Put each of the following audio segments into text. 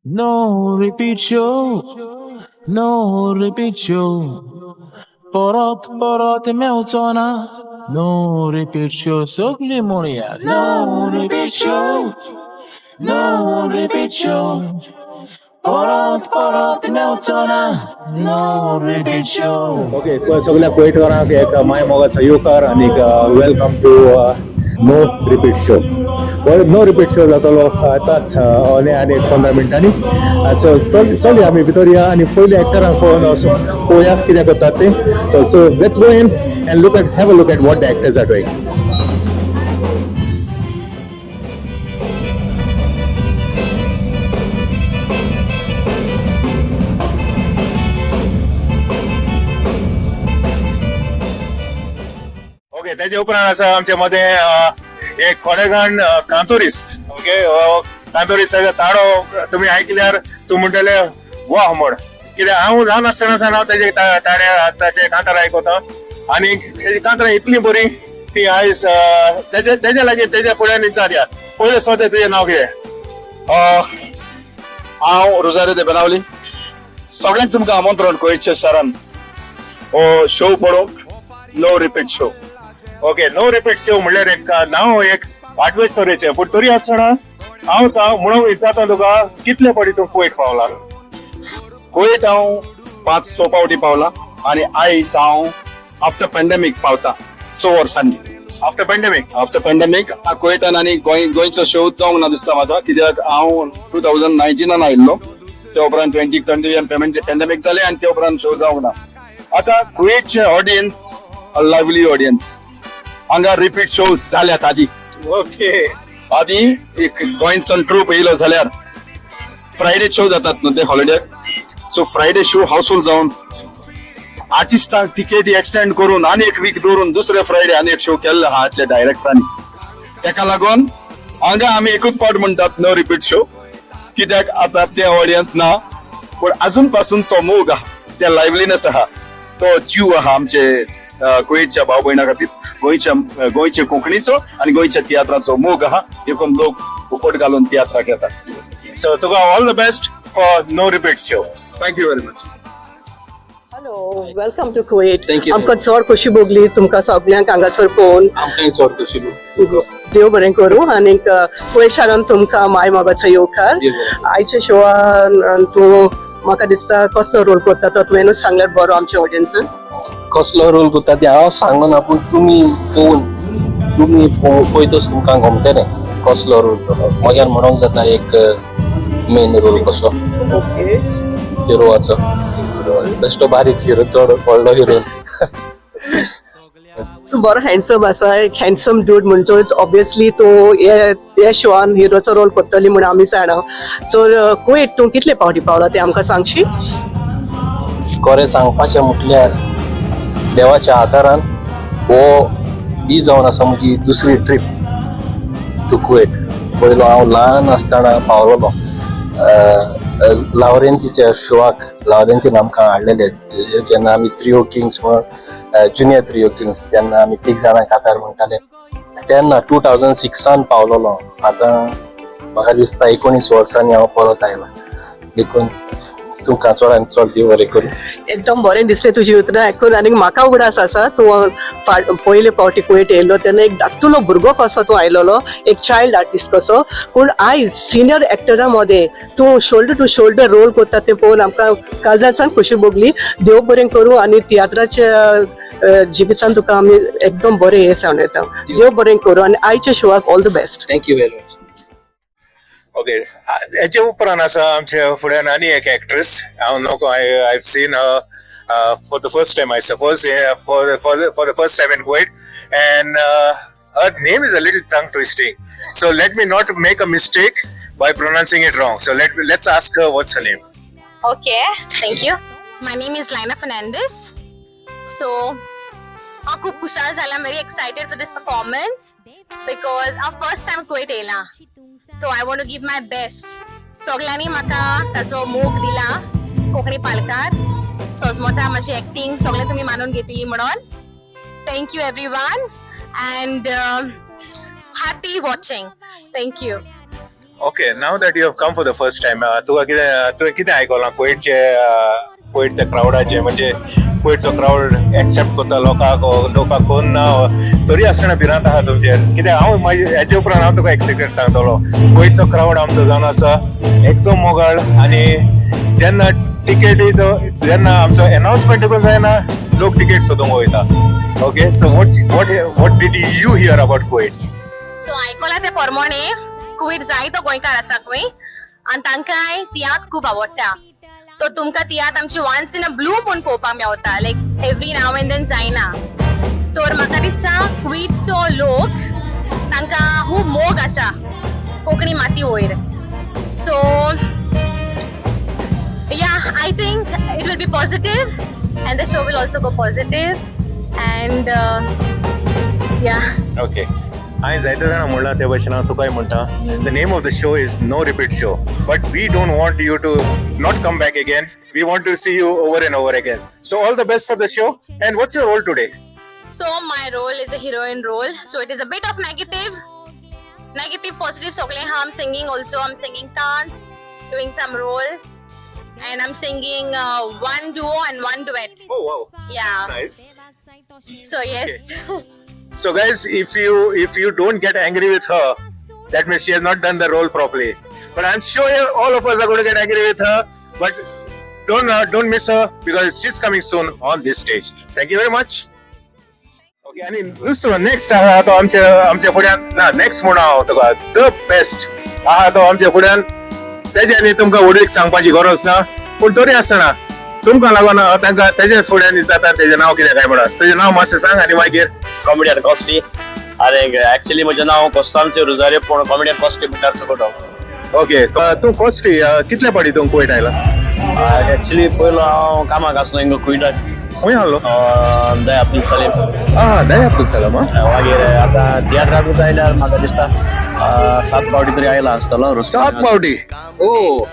No repeat show, no repeat show. परत मेवचो ना. No repeat show, सगळी म्हणूया. No repeat show, no repeat show. परत मेवचो ना. No repeat show. ओके, सगळ्या कुवेतकारांक एक माय मोगाचो येवकार आनी welcome to no repeat show. No repeat show जातलो आतांच आनी 15 मिनटांनी. सो चल आमी भितर या आनी पयली एक्टरांक पळोवया कितें करतात ते. So let's go in and have a look at what the actors are doing. Okay, त्याच्या उपरांत आसा आमच्या मध्ये एक खोडेगाण कांतोरिस्ट. ओके, कांतोरिस्ताचो ताडो तुमी आयकल्यार तूं म्हणटले वा म्हण. कित्याक हांव ल्हान आसतना हांव तेजे ताचे कांतार आयकता आनी तेजी कांतारां इतली बरी ती आयज तेजे लागीं तेजे फुड्यान विचारया. पयलें स्वता तुजें नांव कितें? हांव रोजारियो दे बेनावलीम. सगळ्यांक तुमकां आमंत्रण कुवेतच्या शारान हो शो पळोवंक. No repeat show. Okay, no repeat show म्हणल्यार एक नांव एक वाटवेस तरेचें. पूण तरी आसतना हांव सांग म्हणून विचारता तुका कितले फावटी तूं कुवेत पावला? कुवेत हांव 5-6 फावटी पावला आनी आयज हांव आफ्टर पॅन्डेमीक पावता 6 वर्सांनी. आफ्टर पॅन्डेमीक कुवेतान आनी गोंयचो शो जावंक ना दिसता म्हाका. कित्याक हांव 2019 आयिल्लो. ते उपरांत 2020 पॅन्डेमीक जालें आनी ते उपरांत शो जावंक ना. आतां कुवेतचे ऑडियन्स लायव्हली ऑडियन्स. हांगा रिपीट शो जाल्यात आदी. ओके, आदी एक गोंयचो ट्रूप येयलो जाल्यार फ्रायडे शो जातात न्हू ते हॉलिडेक. सो फ्रायडे शो हावसफुल जावन आर्टिस्टांक तिकेटी एक्सटेंड करून आनी एक वीक दवरून दुसरे फ्रायडे आनी एक शो केल्लो आहा आदल्या डायरेक्टरांनी. तेका लागून हांगा आमी एकूच फावट म्हणटात नो रिपीट शो. कित्याक आतां ते ऑडियन्स ना पूण अजून पासून तो मोग आहा, ते लायव्हलीनेस आहा, तो जीव आहा आमचे कुवेतच्या भाव भयणां खातीर. गोंयच्या कोंकणीचो आनी गोंयच्या तियात्राचो मोग आहा. देखून लोक फुकट घालून तियात्राक येतात. सो तुका all the best for no repeat show. Thank you very much. Hello, welcome to Kuwait. Thank you. आमकां चड खोशी भोगली तुमकां सगळ्यांक हांगासर पळोवन. आमकांय चड खोशी भोगली. देव बरें करूं. आनी कुवेत शारान तुमकां माय मोगाचो येवकार. आयच्या शोवान तूं म्हाका दिसता कसलो रोल करता तो तुवेंनूच सांगल्यार बरो आमच्या ऑडियन्सान. कसलो रोल करता ते हांव सांगना पूण तुमी पळयतच तुमकां गमतलें कसलो रोल तो. म्हज्यान म्हणूंक जाता एक मेन रोल कसो ओके, हिरोवाचो. बेश्टो बारीक हिरो, चड व्हडलो हिरो. तूं बरो हँडसम आसा. एक हँडसम ड्यूड म्हणटच ऑब्वियसली तूं हे शोआन हिरोचो रोल करतली म्हूण आमी जाणा. सो कुवेत तूं कितले फावटी पावला ते आमकां सांगशी? खरें सांगपाचें म्हटल्यार देवाच्या आदारान हो ही जावन आसा म्हजी दुसरी ट्रीप टू कुवेत. पयलो हांव ल्हान आसतना पावलोलो लावरेंतीच्या शोआक. लावरेंतीन आमकां हाडलेले जेन्ना आमी त्रियो किंग्स म्हण ज्युनियर त्रियो किंग्स जेन्ना आमी 3 जाणां कातार म्हणटाले तेन्ना 2006 पावलोलो. आतां म्हाका दिसता 19 वर्सांनी हांव परत आयला. देखून तुमकां चडान चड देव बरें करूं. एकदम बरें दिसलें तुजी उतरां आयकून. आनी म्हाका उगडास आसा तूं पयले फावटी कुवेत येयलो तेन्ना एक धाकटुलो भुरगो कसो तूं आयलोलो, एक चायल्ड आर्टिस्ट कसो. पूण आयज सिनियर एक्टरा मध्ये तूं शोल्डर टू शोल्डर रोल करता तें पळोवन आमकां काळजांतल्यान खोशी भोगली. देव बरें करूं आनी तियात्राच्या जिवितान तुका आमी एकदम बरें हे सांगून येता. देव बरें करूं आनी आयच्या शोआक all the best. Thank you very much. Okay, हेचे उपरांत आसा आमच्या फुड्यान आनी एक एक्ट्रेस. हांव नको I seen for the first time I suppose for the first time in Kuwait end her name is a little tongue twisting, so let me not make a mistake by pronouncing it wrong. So let's ask her what's her name. Okay, thank you. My name is Lina Fernandez. So, I'm खूप खुशाल झाला. I'm very excited for this performance because our first time Kuwait येला. So I want to give my best. सगळ्यांनी म्हाका ताचो मोग दिला कोंकणी पालकार. सोजमोता माझी ऍक्टिंग सगळे तुम्ही मानून घेतली म्हणून. Thank you everyone and happy watching. Thank you. Okay, now that you have come for the first time, तुका कितें आयकलां कुवेटचे क्राउडाचे म्हणजे कुवेटचो क्राउड एक्सेप्ट करता लोकांक कोण ना तरी आसतना भिरांत आहा तुमचेर कित्याक हांव हेचे उपरांत हांव तुका एक सिक्रेट सांगतलो कुवेटचो क्राउड आमचो जावन आसा एकदम मोगाळ आनी जेन्ना जेन्ना आमचो अनाउन्समेंट जायना लोक टिकेट सोदूंक वयता. Okay, so what did you hear about Kuwait? So आयकलां ते प्रमाणे कुवेट जायतो गोंयकार आसा खंय आनी तांकां तियात्र खूब आवडटा. तो तुमकां तियात्र आमची once in a blue moon पळोवपाक मेवता like every now and then जायना. तर म्हाका दिसता कुवेटचो लोक तांकां खूब मोग आसा कोंकणी माती वयर. So yeah, I think it will be positive and the show will also go positive and yeah. Okay. हांवें जायते जाणां म्हणलां त्या भाशेन हांव तुकाय म्हणटा the name of the show is no repeat show but we don't want you to not come back again we want to see you over and over again so all the best for the show and what's your role today So my role is a heroine role, so it is a bit of negative, positive सगळे. I'm singing also, I'm singing dance, doing some role and I'm singing one duo and one duet. Oh wow, Yeah, nice. so yes. So guys, if you don't get angry with her, that means she has not done the role properly. But I'm sure all of us are going to get angry with her. But don't miss her because she's coming soon on this stage. Thank you very much. Okay, आणि दुसरो next आहा तो आमच्या फुड्यान ना next म्हणून हांव तुका the best आहा तो आमच्या फुड्यान तेजे आनी तुमकां व्हडीक सांगपाची गरज ना पूण तरी आसतना तुमकां लागून तांकां तेजे फुड्यान जाता तेजें नांव कितें काय म्हणून तुजें नांव मातशें सांग आनी मागीर कॉमेडियन कॉस्टी आणि ऍक्च्युअली म्हजें नाव कोस्तांचे रोजारियो पूण कॉमेडियन कॉस्टी म्हणटात सोकोरो. ओके तूं कॉस्टी कितले पाटी तूं कुवेट आयला ऍक्च्युली पयलो हांव कामाक आसलो हिंगा कुवेटाक खंय आहलो दया अब्दुल सलीम दया अब्दुल सलीम मागीर आतां तियात्राकूच आयल्यार म्हाका दिसता 7 फावटी तरी आयला आसतलो 7 फावटी ओ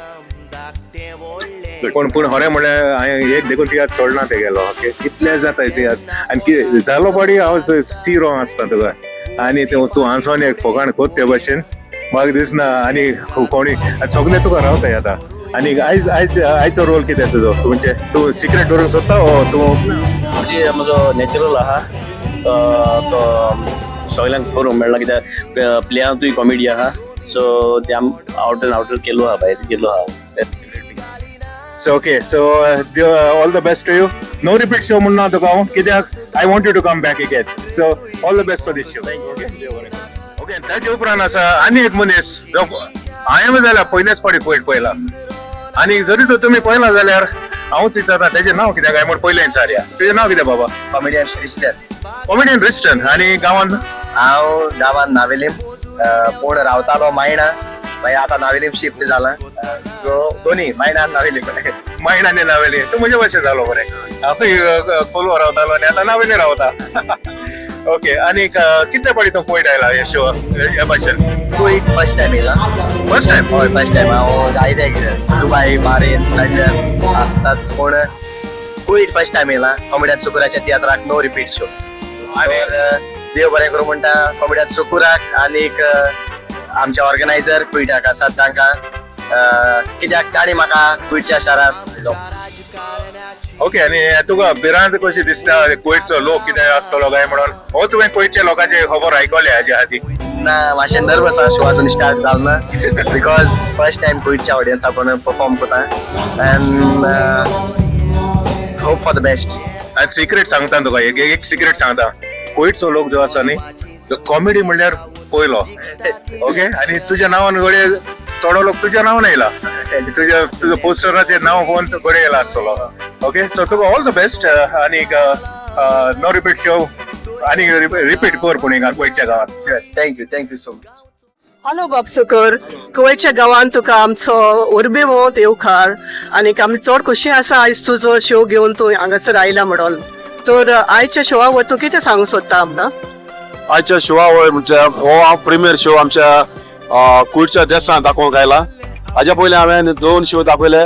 पूण खरें म्हणल्यार हांवें एक देखून तियात्र सोडना ते गेलो ओके कितले जाता तियात्र आनी जालो पाटी हांव सी रॉंग आसता तुका आनी तूं हांसोन एक फोकाण कोत ते भशेन म्हाका दिसना आनी कोणी सगळे तुका रावताय आतां आनी आयचो रोल कितें तुजो तुमचे तूं सिक्रेट दवरूंक सोदता ओ तूं म्हणजे म्हजो नॅचरल आहा तो सगळ्यांक करूंक मेळना कित्याक प्लेयांतूय कॉमेडी आहा सो ते आवट एंड आवटर केलो आहा भायर केलो आहा. So okay, so all the best to you. No repeat show म्हणून तुका हांव कित्याक I want you to come back again. So all the best for this show. Okay, ताजे उपरांत आसा आनी एक मनीस हांवें जाल्यार पयलेच फावटी कुवेट पयला आनी जरी तो तुमी पयला जाल्यार हांवूच विचारता तेजें नांव कितें काय म्हण पयलें विचारया तुजें नांव कितें बाबा कॉमेडियन रिस्टन. कॉमेडियन रिस्टन आनी गांवांत हांव गांवांत नावेलीम पूण रावतालो मायणा मागीर आतां नावेलीम शिफ्ट जाला सो दोनी मायणा आनी नावेलीम मायणाने नावेली तूं म्हजे भशेन जालो बरें हांव कोलवा रावतालो आनी आतां नावेली रावता ओके आनी कितले पाटी तूं कुवेट आयला हे शो ह्या भाशेन कुवेट फर्स्ट टायम येयला. फर्स्ट टायम हय फर्स्ट टायम हांव जायते दुबय बारेन लंडन आसताच पूण कुवेट फर्स्ट टायम येयला कॉमेडियन सुकुराच्या तियात्राक नो रिपीट शो आनी देव बरें करूं म्हणटा कॉमेडियन सुकुराक आनीक आमचे ऑर्गनायझर कुवेटाक आसात तांकां कित्याक ताणी म्हाका कुवेटच्या शारांत ओके आनी तुका भिरांत कशी दिसता कुवेटचो लोक कितें आसतलो काय म्हणून हो तुवें कुवेटच्या लोकांचे खबर आयकले हाजे आदी ना मातशें नर्वस आसा शो अजून स्टार्ट जालो ना बिकॉज फर्स्ट टायम कुवेटच्या ऑडियन्स आपण परफॉर्म करता end hope for the best आनी सिक्रेट सांगता तुका एक सिक्रेट सांगता कुवेटचो लोक जो आसा न्ही तो कॉमेडी म्हणल्यार पयलो ओके आनी तुज्या नांवान घडये थोडो लोक तुज्या नांवान येयला तुजो पोस्टराचेर नांव पळोवन घडये येयला आसतलो ओके सो तुका ऑल द बेस्ट आनीक नो रिपीट शो आनी रिपीट कर पूण हिंगा कुवेटच्या गांवांत थँक्यू सो मच. हॅलो बापसकर कुवेटच्या गांवांत तुका आमचो उर्बे मोत येवकार आनीक आमी चड खोशी आसा आयज तुजो शो घेवन तूं हांगासर आयला म्हणून तर आयच्या शोआ वर तूं कितें सांगूंक सोदता आमकां आजच्या शोआ वयर म्हणजे हो हांव प्रिमियर शो आमच्या कुवेटच्या देसांत दाखोवंक आयला. हाज्या पयलीं हांवें 2 शो दाखयले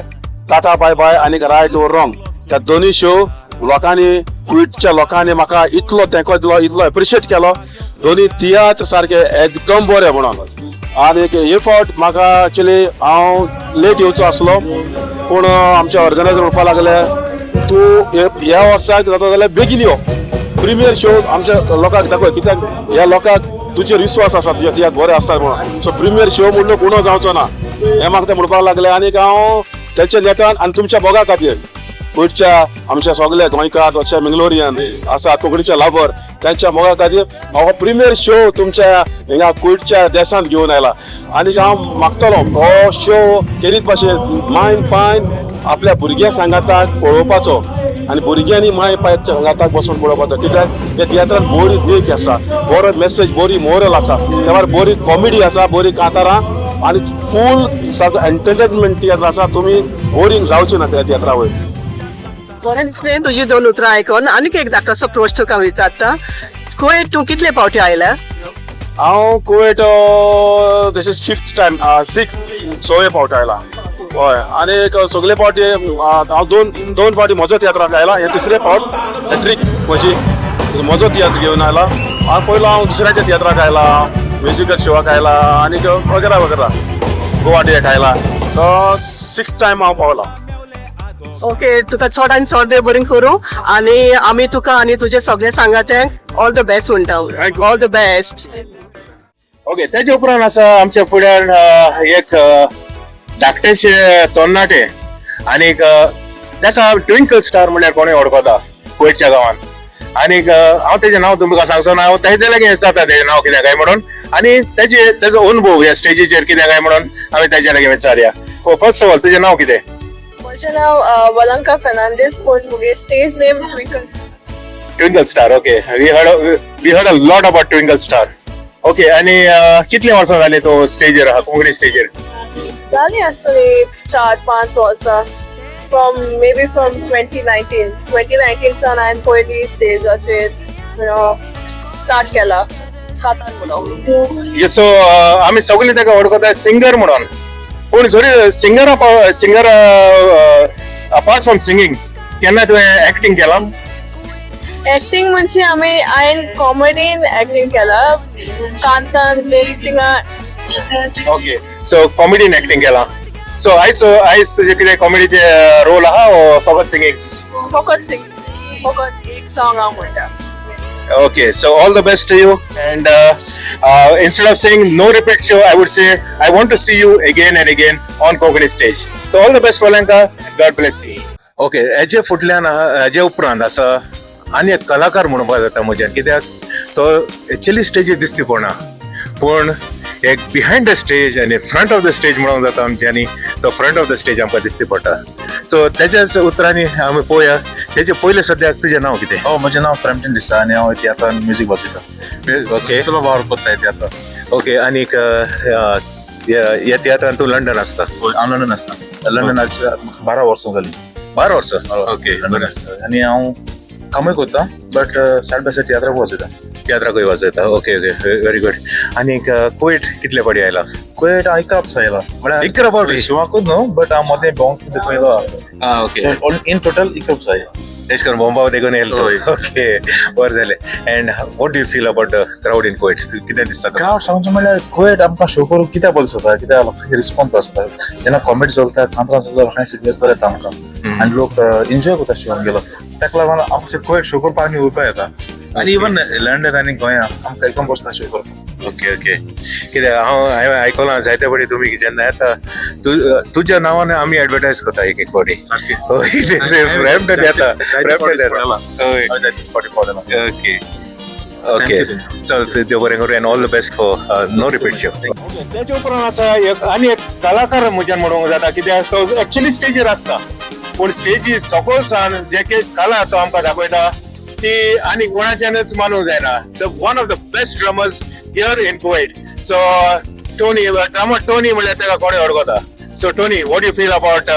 टाटा बाय बाय आनी रायट ओर रॉंग त्या दोनूय शो लोकांनी कुवेटच्या लोकांनी म्हाका इतलो तेंको दिलो इतलो एप्रिशिएट केलो दोनी तियात्र सारके एकदम बरे म्हणून आनी हे फावट म्हाका एक्चुली हांव लेट येवचो आसलो पूण आमचे ऑर्गनायझर म्हणपा लागले तूं ह्या वर्साक जाता जाल्यार बेगीन यो प्रिमियर शो आमच्या लोकांक दाखय कित्याक ह्या लोकांक तुजेर विश्वास आसा तुज्या कित्याक बरें आसता म्हणून सो प्रिमियर शो म्हणलो उणो जावचो ना हें म्हाका ते म्हणपाक लागले आनीक हांव तेंच्या नेटान आनी तुमच्या मोगा खातीर कुडच्या आमच्या सगळे गोंयकार अशे मंगलोरियन आसात कोंकणीचे लाभर त्यांच्या मोगा खातीर हो प्रिमियर शो तुमच्या हिंगा कुडच्या देशांत घेवन आयला आनीक हांव मागतलो हो शो खेरीत भाशेन मायन पायन आपल्या भुरग्यां सांगाताक पळोवपाचो आनी भुरग्यांनी माय पायच्या सांगाताक बसून पळोवपाचो कित्याक हे तियात्रान बरी देख आसा बरो मेसेज बरी मोरल आसा त्या भायर बरी कॉमेडी आसा बरी कांतारां आनी फूल सगळें एंटरटेनमेंट तियात्र आसा तुमी बोरींग जावचे ना त्या तियात्रा वयर. बरें दिसलें तुजी 2 उतरां आयकून आनीक एक धाकटोसो प्रश्न तुका विचारता कुवेट तूं कितले फावटी आयला हांव कुवेट दिस इज 5th टायम 6th 6 फावटी आयला हय आनीक सगळे फावटी हांव दोन फावटी म्हजो तियात्राक आयला हे 3रे फावट हॅट्रीक म्हजी म्हजो तियात्र घेवन आयला पयलो हांव दुसऱ्याच्या तियात्राक आयला म्युजिकल शोवाक आयला आनीक वगैरा वगैरा गोवा डेक आयला सो 6th टायम हांव पावला. ओके तुका चड आनी चड देव बरें करूं आनी आमी तुका आनी तुजे सगळे सांगात्यांक ऑल द बेस्ट म्हणटा ऑल द बेस्ट. ओके त्याच्या उपरांत आसा आमच्या फुड्यान एक धाकटेशे तरणाटे आनीक ताका ट्विंकल स्टार म्हणल्यार कोणें वळखता कुवेटच्या गांवांत आनीक हांव तेजें नांव तुमकां सांगचो ना हांव तेजे लागीं विचारता तेजें नांव कितें काय म्हणून आनी तेजो अनुभव ह्या स्टेजीचेर कितें काय म्हणून आमी तेजे लागीं विचारया. फर्स्ट ऑफ ऑल तुजें नांव कितें? म्हजें नांव वलांका फर्नांडीस पूण मुगे stage name twinkle star. Okay we heard a lot about twinkle star. Okay आनी कितले वर्सां जाली तूं स्टेजीर आहा कोंकणी स्टेजीर? जाली आसतली 4-5 वर्सां फ्रॉम 2019 सान हांवें पयली स्टेजाचेर स्टार्ट केला खातार म्हणून. सो आमी सगळीं ताका वळखता सिंगर म्हणून पूण sorry singer apart from singing केन्ना तुवें एक्टिंग केला? एक्टिंग म्हणजे हांवें कॉमेडीन एक्टिंग केला कांतान थिंगा. ओके सो कॉमेडीन एक्टिंग केला. सो आयज तुजे कितें कॉमेडीचे रोल आहा ओ फकत सिंगींग? फकत एक सॉंग हांव म्हणटा. Okay, so all the best to you. And instead of saying no repeat show, I would say I want to see you again and again on Konkani stage. So all the best, Valanka. God bless you. Okay, हेजे फुटल्यान हेजे उपरांत आसा आनी एक कलाकार म्हणून जाता म्हज्यान कित्याक तो एक्चुअली स्टेजीर दिसती पडना पूण एक बिहायंड द स्टेज आनी फ्रंट ऑफ द स्टेज म्हणून जाता आमच्यांनी तो फ्रंट ऑफ द स्टेज आमकां दिसती पडटा. सो तेच्याच उतरांनी आमी पळोवया तेजे पयले सद्याक तुजें नांव कितें? म्हजें नांव फ्रॅम्टन डे सा आनी हांव तियात्रान म्युजीक वाजयता. ओके चलो वावर कोत्ताय तियात्र. ओके आनीक ह्या तियात्रान तूं लंडन आसता? हांव लंडन आसता लंडनाचे 12 वर्सां जालीं. 12 वर्सां? ओके लंडन आसता आनी हांव कामूय करता बट सायड बाय सायड तियात्राक वाजयता. तियात्राकूय वाजयता. Okay okay very good. आनीक कुवेट कितले फावटी आयला? कुवेट हांव 11 फावटी आयला म्हळ्यार 11 फावटी शिवाकूच न्हू बट हांव मदें भोंवूंक पयलो. ओके इन टोटल 11 फावटी आयला. तेश करून बोंबाव देखून येयलो. ओके बरें जालें. End what do you feel about the crowd in Kuwait? कितें दिसता? क्राउड सांगचें म्हणल्यार कुवेट आमकां शो करूंक कित्याक बरें जाता कित्याक लोकांचे रिस्पॉन्स आसता जेन्ना कॉमेडी चलता कांतरां चलता लोकांचे फिडबॅक बरें येता आमकां आनी लोक एन्जॉय करता शोवान गेलो ताका लागून आमचे कुवेट शो करपाक आनी उरपा येता आनी इवन लंडन आनी गोंयांत आमकां एकदम बसता शो करपाक. ओके ओके कित्याक हांवें आयकलां जायते फावटी तुमी जेन्ना येता तुज्या नांवान आमी एडवर्टायज करता एक फावटी. फ्रॅम्टन येता. ओके ओके चल देव बरें करूं and all the best for no repeat show. तेच्या उपरांत आसा आनी एक कलाकार म्हज्यान म्हणूंक जाता कित्याक तो एक्चुअली स्टेजीर आसता पूण स्टेजी सकयलसान जे कितें कला तो आमकां दाखयता ती आनी कोणाच्यानच मानूंक जायना. The one of the best drummers here in Kuwait. So Tony drummer Tony म्हणल्यार ताका कोणें वळखता. So Tony what you feel about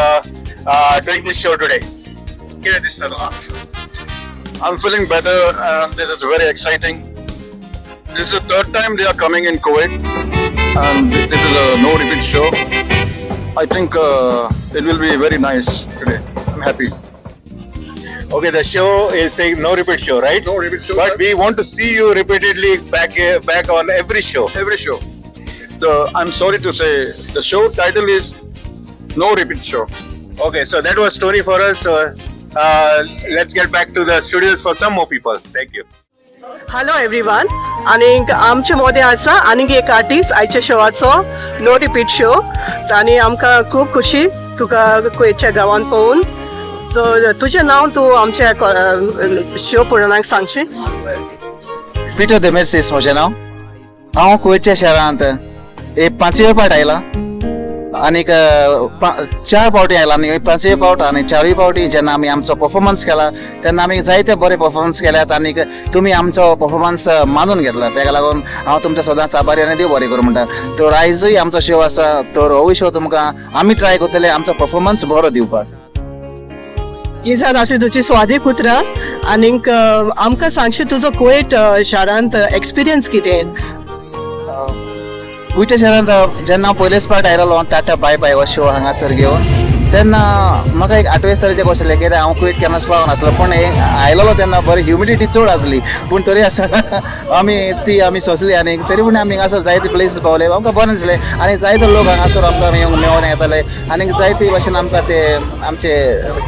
doing this show today? कितें दिसता तुका? I'm feeling better and this is very exciting. This is the 3rd time they are coming in Kuwait and this is a no repeat show. I think it will be very nice today. I'm happy. Okay, the show is saying no repeat show, right? No repeat show. But we want to see you repeatedly back on every show. Every show. I'm sorry to say, the show title is No Repeat Show. Okay, so that was story for us. So let's get back to the studios for some more people. Thank you. Hello everyone. आणि आमचे मध्ये आसा आनीक एक artist आयच्या शोवाचो no repeat show. आणि आमकां खूब खुशी तुका कुवेतच्या गांवांत पळोवन. सो तुजें नांव तूं आमच्या शो पळोवनाक सांगशी. पीटर द मेर्सेस म्हजें नांव. हांव कुवेतच्या शहरांत एक 5वे फावट आयला आनीक 4 फावटी आयला आनी 5वे फावट आनी 4वी फावटी जेन्ना आमी आमचो परफॉर्मन्स केला तेन्ना आमी जायते बरे परफॉर्मन्स केल्यात आनीक तुमी आमचो परफॉर्मन्स मानून घेतला. ताका लागून हांव तुमचो सदांच आभारी आनी देव बरें करूं म्हणटा. तर आयजूय आमचो शो आसा तर होवूय शो तुमकां आमी ट्राय करतले आमचो परफॉर्मन्स बरो दिवपाक. ही जावन अशी तुजी स्वादी पुत्रा. आनीक आमकां सांगशी तुजो कुवेत शारांत एक्सपिरियन्स कितें. कुवेतच्या शहरांत जेन्ना हांव पयलेच फावट आयलो टाटा बाय बाय हो शो हांगासर घेवन तेन्ना म्हाका एक 8वे स्तराचें बसलें कित्याक हांव कुवेत केन्नाच पावूंक नासलो. पूण आयलो तेन्ना बरी ह्युमिडिटी चड आसली पूण तरी आसतना आमी सोंसली आनी तरी पूण आमी हांगासर जायते प्लेसीस पावले. आमकां बरें दिसलें आनी जायते लोक हांगासर आमकां मेळोन येताले आनी जायते भशेन आमकां ते आमचे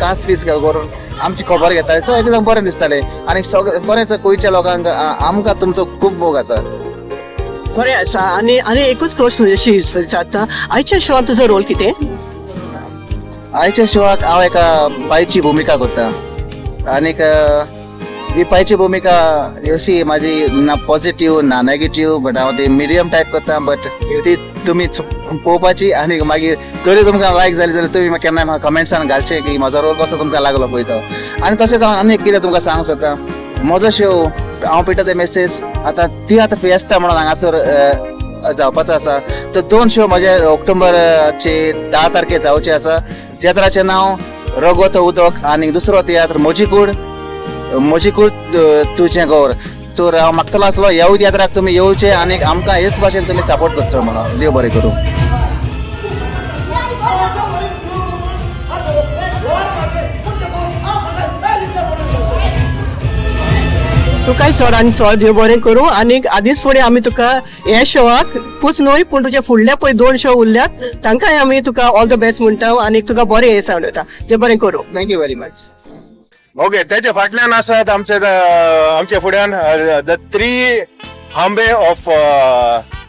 कास्ट फीस करून आमची खबर घेताले. सो एकदम बरें दिसतालें आनी बरेंच कुवेतच्या लोकांक आमकां तुमचो खूब मोग आसा. बरें आसा. आनी एकूच प्रश्न विचारता आयच्या शोवान तुजो रोल कितें. आयच्या शोवाक हांव एका बायची भुमिका करता आनीक ही बायची भुमिका अशी म्हाजी ना पॉझिटिव्ह ना नेगेटिव्ह बट हांव ती मिडियम टायप करता. बट ती तुमी पळोवपाची आनीक मागीर तरी तुमकां लायक जाली जाल्यार तुमी केन्नाय म्हाका कमेंट्सान घालचें की म्हजो रोल कसो तुमकां लागलो पळय तो. आनी तशेंच हांव आनी कितें तुमकां सांगूंक सोदता. म्हजो शो हांव पळयता ते मेसेज ती फेस्ता म्हणून हांगासर जावपाचो आसा. तर 2 शो म्हजे ऑक्टोबरचे 10 तारखेक जावचे आसा. तियात्राचें नांव रगवत उदक आनी दुसरो तियात्र मोजीकूड तुजें गौर. तर हांव मागतलो आसलो ह्या तियात्राक तुमी येवचे आनीक आमकां हेच भाशेन तुमी सपोर्ट करचो म्हणून. देव बरें करूं. तुकाय चड आनी चड देव बरें करूं. आनीक आदींच फुडें आमी तुका हे शोवाक खूच न्हय पूण तुजे फुडले पळय 2 शो उरल्यात तांकांय आमी तुका ऑल द बेस्ट म्हणटा आनीक तुका बरें हे सांगता. देव बरें करूं. Thank you very much. ओके, त्याच्या फाटल्यान आसात आमचे फुड्यान द 3 हांबे ऑफ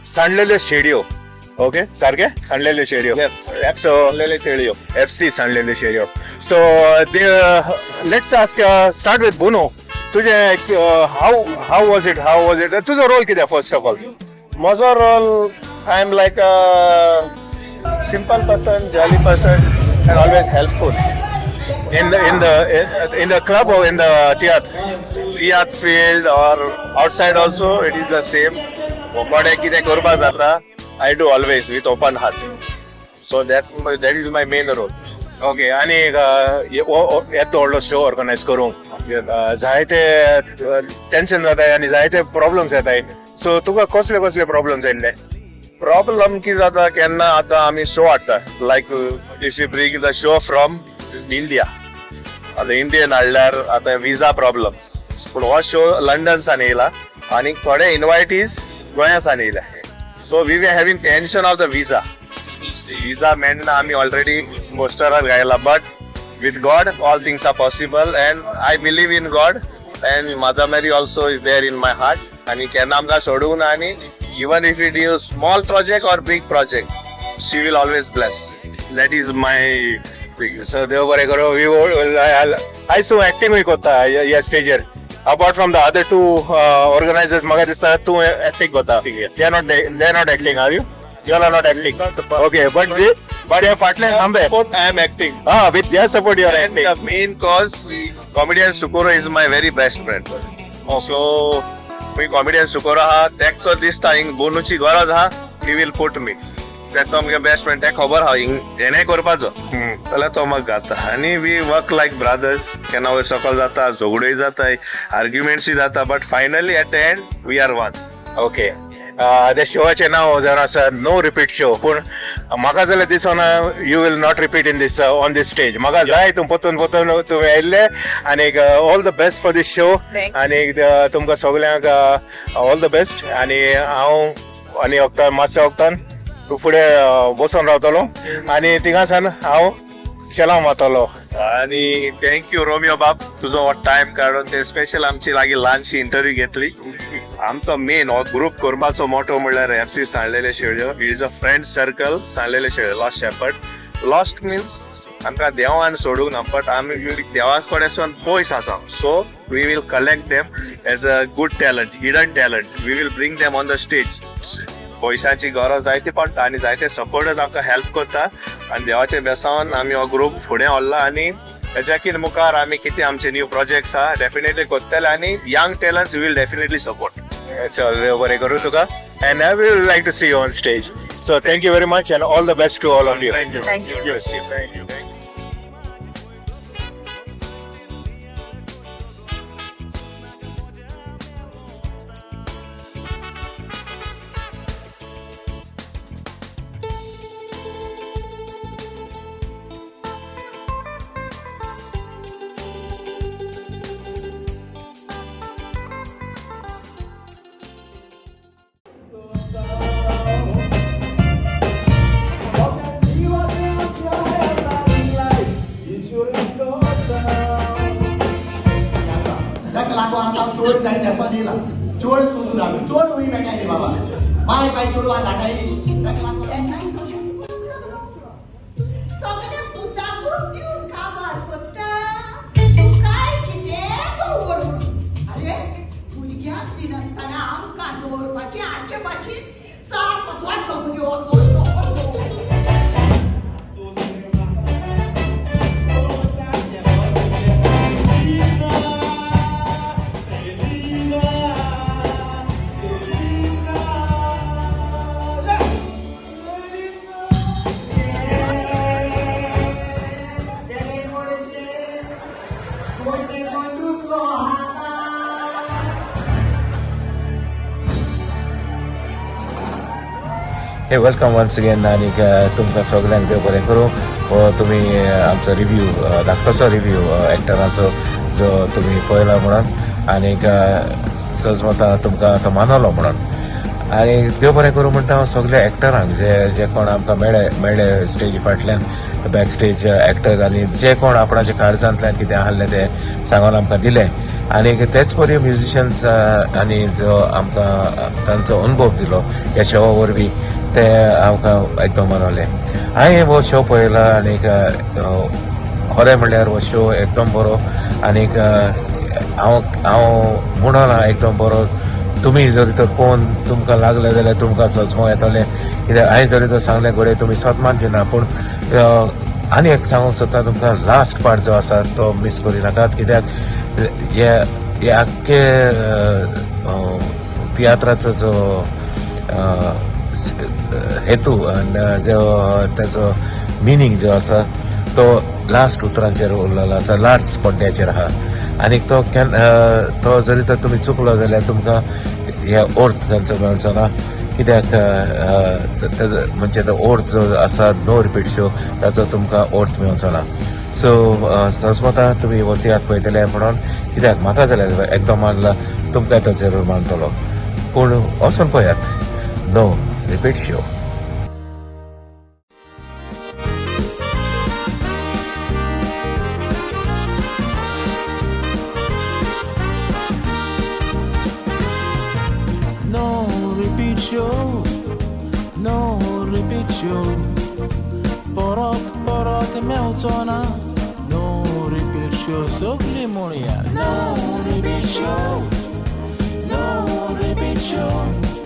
सांडलेल्यो शेडयो. ओके, सारखे सांडलेल्यो शेडयो. सो FC सांडलेल्यो शेडयो. So let's ask start with बुनो. तुझे हाऊ वॉज इट तुझा रोल किती फर्स्ट ऑफ ऑल. माझा role I am like a simple person, jolly person and always helpful in the club or in the theatre field or outside also. It is the same. कोडे कितें करपा जाता I do always with open heart. So that is my main role. Okay, आनी येतो व्हडलो show organise करूंक जायते tension जाताय आनी जायते प्रॉब्लम्स येताय. सो तुका कसले प्रॉब्लम्स येयल्ले. प्रॉब्लम कितें जाता केन्ना आतां आमी शो हाडटा like if you bring the show from India. आतां इंडियन हाडल्यार आतां विजा प्रॉब्लम. पूण हो शो लंडनसान येयला आनी थोडे इन्वायटीज गोंयासान येयल्या. So we were having tension of the visa मेळना. आमी ऑलरेडी पोस्टरार घायला but with God all things are possible and I believe in God and Mother Mary also is there in my heart. आणि केन्ना आमकां सोडून आनी even if we do small project or big project she will always bless. That is my thing. So देव बरें करूं. I so acting करता ह्या स्टेजर. Apart from the other 2 organizers म्हाका दिसता तूं acting करता. They are not acting, are you? You are not acting. Okay, but your फाटल्यान हांबे I am acting. With their support you are acting. The main cause comedian Socorro is my very best friend. So we comedian Socorro ha tek to dista ing bonuची गरज ha he will put me. तेतो आमगे best friend तेक खबर हा हेणे करपाचो जाल्यार तो म्हाका घाता आनी वी वर्क लायक ब्रदर्स. केन्ना वयर सकयल जाता, झगडोय जाताय, आर्ग्युमेंट्सूय जाता but finally at the end we are one. Okay, त्या शोचे नाव जर आसा नो रिपीट शो. पूण म्हाका जाल्यार दिसना you will not repeat in this on this stage. म्हाका जाय तूं पोतून तुमी येयल्ले आनी all the best for this show आनी तुमकां सगल्यांक ऑल द बेस्ट. आनी हांव आनी वक्तान मातशें वक्तान फुडें बसून रावतलो आनी थिंगासान हांव चलाव वतलो. आणि थँक्यू रोमियो बाब तुझो टाइम काडून ते स्पेशल आमची लागीं ल्हानशी इंटरव्यू घेतली. आमचो मेन हो ग्रुप करपाचो मोठो म्हणल्यार FC सांडलेले शेळयो. इज अ फ्रेंड सर्कल सांडलेले शेळयो लॉस्ट शेपर्ड. लॉस्ट मिन्स आमकां देवान सोडूंक ना बट आमी देवा कडेसून पयस आसा. So we will collect them as a good talent, hidden talent. We will bring them on the stage. पयशांची गरज जायती पडटा आनी जायते सपोर्टर्स आमकां हेल्प करता आनी देवाचे बेसावन आमी हो ग्रुप फुडें व्हरला आनी हेच्या कितें मुखार आमी कितें आमचे न्यू प्रोजेक्ट्स आहा डेफिनेटली करतले आनी young talents will definitely support. देव बरें करूं तुका and I will like to see you on stage. So thank you very much and all the best to all of you. Thank you. चोर सोडून राहिलो चोर होई मेळटाली बाबा माय बाय चोरवा धाडाई सगळे पुताकूच घेऊन काबार करता तू काय कितें दवर अरे भुरग्याक बीन आसतना आमकां दवरपाची आजचे भाशेन सारको चोट भुरग्यो हे वेलकम वन्स अगेन आनी तुमकां सगळ्यांक देव बरें करूं. हो तुमी आमचो रिव्यू धाकटोसो रिव्यू एक्टरांचो जो तुमी पळयला म्हणून आनीक सजमतां तुमकां तो मानलो म्हणून आनी देव बरें करूं म्हणटा हांव सगळ्या एक्टरांक जे कोण आमकां मेळ्ळे स्टेजी फाटल्यान बॅक स्टेज एक्टर्स आनी जे कोण आपणाच्या काळजांतल्यान कितें आहलें तें सांगून आमकां दिलें आनी तेच परी म्युजिशियन्स आनी जो आमकां तांचो अनुभव दिलो ह्या शोवा वरवीं ते आमकां एकदम मानवलें. हांवें हो शो पळयला आनीक खरें म्हणल्यार हो शो एकदम बरो आनीक हांव म्हणना एकदम बरो. तुमी जरी तर पळोवन तुमकां लागलें जाल्यार तुमकां सजमो येतलें कित्याक हांवें जरी तर सांगलें घडये तुमी सतमानचे ना पूण आनी एक सांगूंक सोदता तुमकां लास्ट पार्ट जो आसा तो मिस करी नाकात कित्याक हे आख्खे तियात्राचो जो हेतू आनी जो तेजो मिनींग जो आसा तो लास्ट उतरांचेर उरलेलो आसा, लास्ट पड्ड्याचेर आहा आनीक तो जरी तर तुमी चुकलो जाल्यार तुमकां हे अर्थ तांचो मेळचो ना कित्याक म्हणजे तो अर्थ जो आसा नो रिपीट शो ताचो तुमकां अर्थ मेळचो ना. सो सजमतां तुमी हो तियात्र पळयतले म्हणून कित्याक म्हाका जाल्यार एकदम मानला तुमकां तो जरूर मानतलो पूण वचून पळयात no repeat show. No repeat show परत मेवचो ना. No repeat show सगळी म्हणया. No repeat show, no repeat show.